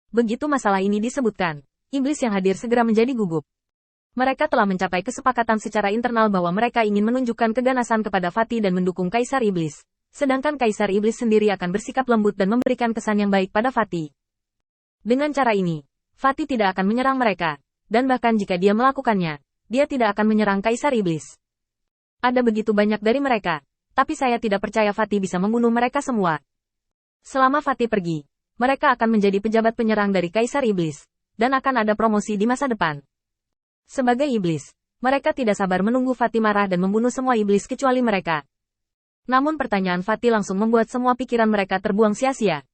Begitu masalah ini disebutkan, iblis yang hadir segera menjadi gugup. Mereka telah mencapai kesepakatan secara internal bahwa mereka ingin menunjukkan keganasan kepada Fatih dan mendukung Kaisar Iblis. Sedangkan Kaisar Iblis sendiri akan bersikap lembut dan memberikan kesan yang baik pada Fatih. Dengan cara ini, Fatih tidak akan menyerang mereka, dan bahkan jika dia melakukannya, dia tidak akan menyerang Kaisar Iblis. Ada begitu banyak dari mereka, tapi saya tidak percaya Fatih bisa membunuh mereka semua. Selama Fatih pergi, mereka akan menjadi pejabat penyerang dari Kaisar Iblis, dan akan ada promosi di masa depan. Sebagai iblis, mereka tidak sabar menunggu Fatih marah dan membunuh semua iblis kecuali mereka. Namun pertanyaan Fatih langsung membuat semua pikiran mereka terbuang sia-sia.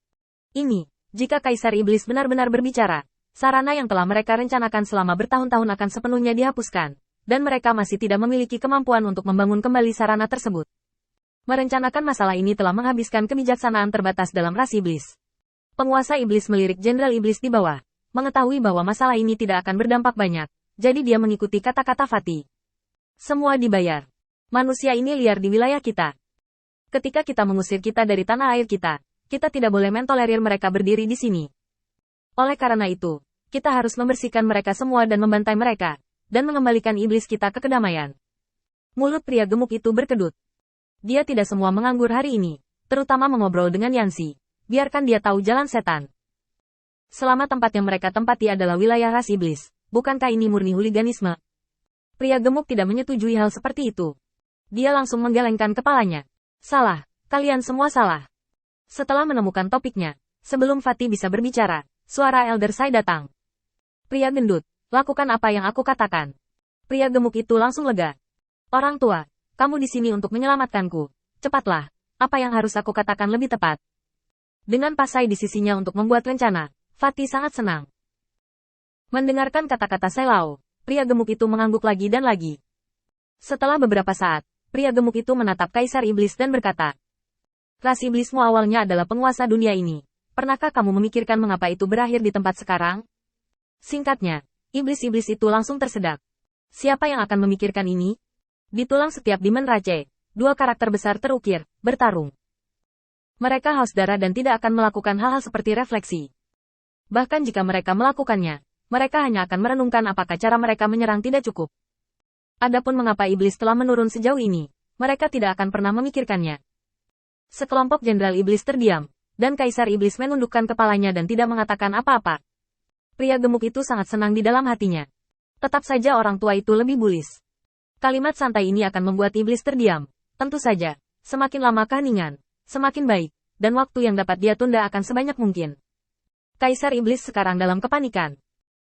Ini, jika Kaisar Iblis benar-benar berbicara, sarana yang telah mereka rencanakan selama bertahun-tahun akan sepenuhnya dihapuskan, dan mereka masih tidak memiliki kemampuan untuk membangun kembali sarana tersebut. Merencanakan masalah ini telah menghabiskan kebijaksanaan terbatas dalam ras iblis. Penguasa iblis melirik Jenderal Iblis di bawah, mengetahui bahwa masalah ini tidak akan berdampak banyak, jadi dia mengikuti kata-kata Fatih. Semua dibayar. Manusia ini liar di wilayah kita. Ketika kita mengusir kita dari tanah air kita tidak boleh mentolerir mereka berdiri di sini. Oleh karena itu, kita harus membersihkan mereka semua dan membantai mereka, dan mengembalikan iblis kita ke kedamaian. Mulut pria gemuk itu berkedut. Dia tidak semua menganggur hari ini, terutama mengobrol dengan Yanxi. Biarkan dia tahu jalan setan. Selama tempat yang mereka tempati adalah wilayah ras iblis, bukankah ini murni huliganisme? Pria gemuk tidak menyetujui hal seperti itu. Dia langsung menggelengkan kepalanya. Salah, kalian semua salah. Setelah menemukan topiknya, sebelum Fatih bisa berbicara, suara Elder Sai datang. Pria gendut, lakukan apa yang aku katakan. Pria gemuk itu langsung lega. Orang tua, kamu di sini untuk menyelamatkanku. Cepatlah, apa yang harus aku katakan lebih tepat? Dengan Pasai di sisinya untuk membuat rencana, Fatih sangat senang. Mendengarkan kata-kata Sai Lao, pria gemuk itu mengangguk lagi dan lagi. Setelah beberapa saat, pria gemuk itu menatap Kaisar Iblis dan berkata, ras iblismu awalnya adalah penguasa dunia ini. Pernahkah kamu memikirkan mengapa itu berakhir di tempat sekarang? Singkatnya, iblis-iblis itu langsung tersedak. Siapa yang akan memikirkan ini? Di tulang setiap Demon Rache, dua karakter besar terukir, bertarung. Mereka haus darah dan tidak akan melakukan hal-hal seperti refleksi. Bahkan jika mereka melakukannya, mereka hanya akan merenungkan apakah cara mereka menyerang tidak cukup. Adapun mengapa iblis telah menurun sejauh ini, mereka tidak akan pernah memikirkannya. Sekelompok jenderal iblis terdiam, dan Kaisar Iblis menundukkan kepalanya dan tidak mengatakan apa-apa. Pria gemuk itu sangat senang di dalam hatinya. Tetap saja orang tua itu lebih bullish. Kalimat santai ini akan membuat iblis terdiam. Tentu saja, semakin lama keheningan, semakin baik, dan waktu yang dapat dia tunda akan sebanyak mungkin. Kaisar Iblis sekarang dalam kepanikan.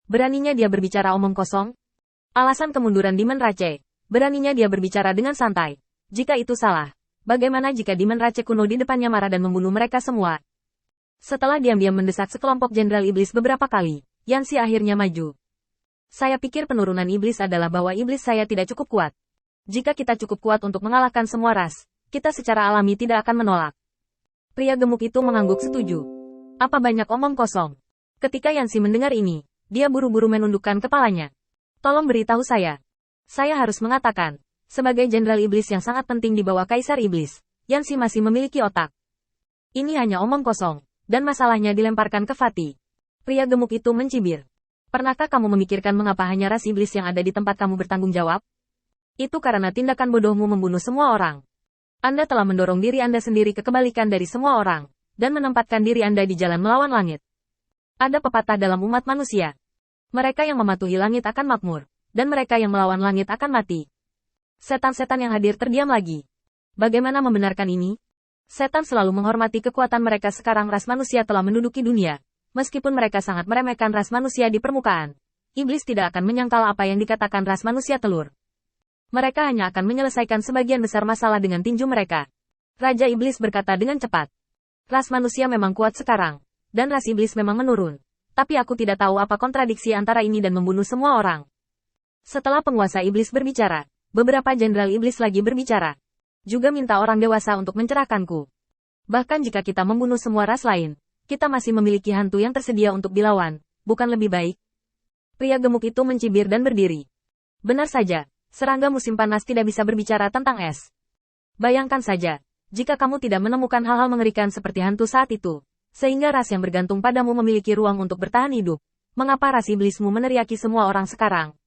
Beraninya dia berbicara omong kosong? Alasan kemunduran Demon Rache. Beraninya dia berbicara dengan santai. Jika itu salah, bagaimana jika Demon Rache kuno di depannya marah dan membunuh mereka semua? Setelah diam-diam mendesak sekelompok jenderal iblis beberapa kali, Yanxi akhirnya maju. Saya pikir penurunan iblis adalah bahwa iblis saya tidak cukup kuat. Jika kita cukup kuat untuk mengalahkan semua ras, kita secara alami tidak akan menolak. Pria gemuk itu mengangguk setuju. Apa banyak omong kosong? Ketika Yanxi mendengar ini, dia buru-buru menundukkan kepalanya. Tolong beritahu saya. Saya harus mengatakan, sebagai jenderal iblis yang sangat penting di bawah Kaisar Iblis, Yanxi masih memiliki otak. Ini hanya omong kosong, dan masalahnya dilemparkan ke Fatih. Pria gemuk itu mencibir. Pernahkah kamu memikirkan mengapa hanya ras iblis yang ada di tempat kamu bertanggung jawab? Itu karena tindakan bodohmu membunuh semua orang. Anda telah mendorong diri Anda sendiri ke kebalikan dari semua orang, dan menempatkan diri Anda di jalan melawan langit. Ada pepatah dalam umat manusia. Mereka yang mematuhi langit akan makmur, dan mereka yang melawan langit akan mati. Setan-setan yang hadir terdiam lagi. Bagaimana membenarkan ini? Setan selalu menghormati kekuatan mereka. Sekarang ras manusia telah menduduki dunia. Meskipun mereka sangat meremehkan ras manusia di permukaan, iblis tidak akan menyangkal apa yang dikatakan ras manusia telur. Mereka hanya akan menyelesaikan sebagian besar masalah dengan tinju mereka. Raja Iblis berkata dengan cepat. Ras manusia memang kuat sekarang, dan ras iblis memang menurun. Tapi aku tidak tahu apa kontradiksi antara ini dan membunuh semua orang. Setelah penguasa iblis berbicara, beberapa jenderal iblis lagi berbicara. Juga minta orang dewasa untuk mencerahkanku. Bahkan jika kita membunuh semua ras lain, kita masih memiliki hantu yang tersedia untuk dilawan, bukan lebih baik? Pria gemuk itu mencibir dan berdiri. Benar saja. Serangga musim panas tidak bisa berbicara tentang es. Bayangkan saja, jika kamu tidak menemukan hal-hal mengerikan seperti hantu saat itu, Sehingga ras yang bergantung padamu memiliki ruang untuk bertahan hidup. Mengapa ras iblismu meneriaki semua orang sekarang?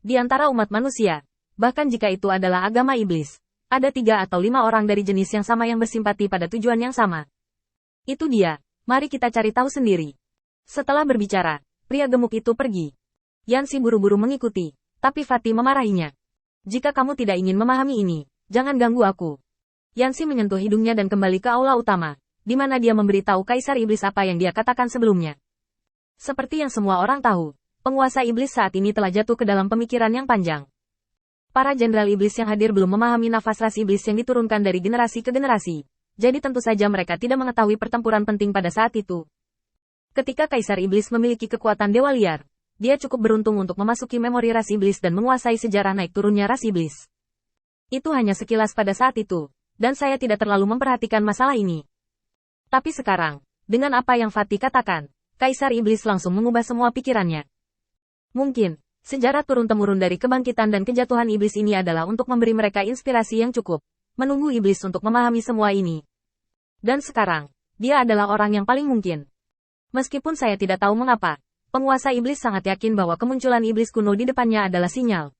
Di antara umat manusia, bahkan jika itu adalah agama iblis, ada 3 atau 5 orang dari jenis yang sama yang bersimpati pada tujuan yang sama. Itu dia, mari kita cari tahu sendiri. Setelah berbicara, pria gemuk itu pergi. Yanxi buru-buru mengikuti, tapi Fatih memarahinya. Jika kamu tidak ingin memahami ini, jangan ganggu aku. Yanxi menyentuh hidungnya dan kembali ke aula utama, di mana dia memberitahu Kaisar Iblis apa yang dia katakan sebelumnya. Seperti yang semua orang tahu, penguasa iblis saat ini telah jatuh ke dalam pemikiran yang panjang. Para jenderal iblis yang hadir belum memahami nafas ras iblis yang diturunkan dari generasi ke generasi, jadi tentu saja mereka tidak mengetahui pertempuran penting pada saat itu. Ketika Kaisar Iblis memiliki kekuatan dewa liar, dia cukup beruntung untuk memasuki memori ras iblis dan menguasai sejarah naik turunnya ras iblis. Itu hanya sekilas pada saat itu, dan saya tidak terlalu memperhatikan masalah ini. Tapi sekarang, dengan apa yang Fatih katakan, Kaisar Iblis langsung mengubah semua pikirannya. Mungkin, sejarah turun-temurun dari kebangkitan dan kejatuhan iblis ini adalah untuk memberi mereka inspirasi yang cukup, menunggu iblis untuk memahami semua ini. Dan sekarang, dia adalah orang yang paling mungkin. Meskipun saya tidak tahu mengapa, penguasa iblis sangat yakin bahwa kemunculan iblis kuno di depannya adalah sinyal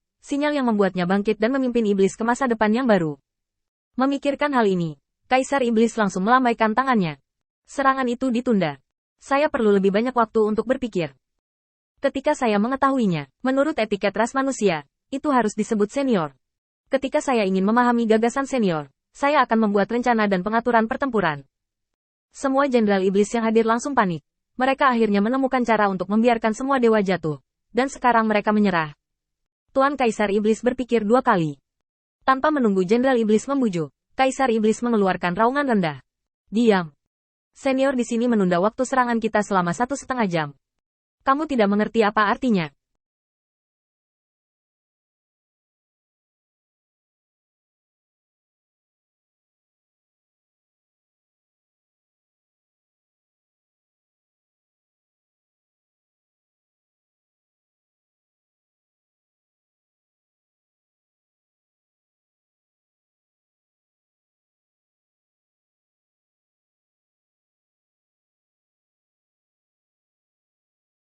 yang membuatnya bangkit dan memimpin iblis ke masa depan yang baru. Memikirkan hal ini, Kaisar Iblis langsung melambaikan tangannya. Serangan itu ditunda. Saya perlu lebih banyak waktu untuk berpikir. Ketika saya mengetahuinya, menurut etiket ras manusia, itu harus disebut senior. Ketika saya ingin memahami gagasan senior, saya akan membuat rencana dan pengaturan pertempuran. Semua jenderal iblis yang hadir langsung panik. Mereka akhirnya menemukan cara untuk membiarkan semua dewa jatuh. Dan sekarang mereka menyerah. Tuan Kaisar Iblis berpikir 2 kali. Tanpa menunggu jenderal iblis membujuk, Kaisar Iblis mengeluarkan raungan rendah. Diam. Senior di sini menunda waktu serangan kita selama 1,5 jam. Kamu tidak mengerti apa artinya.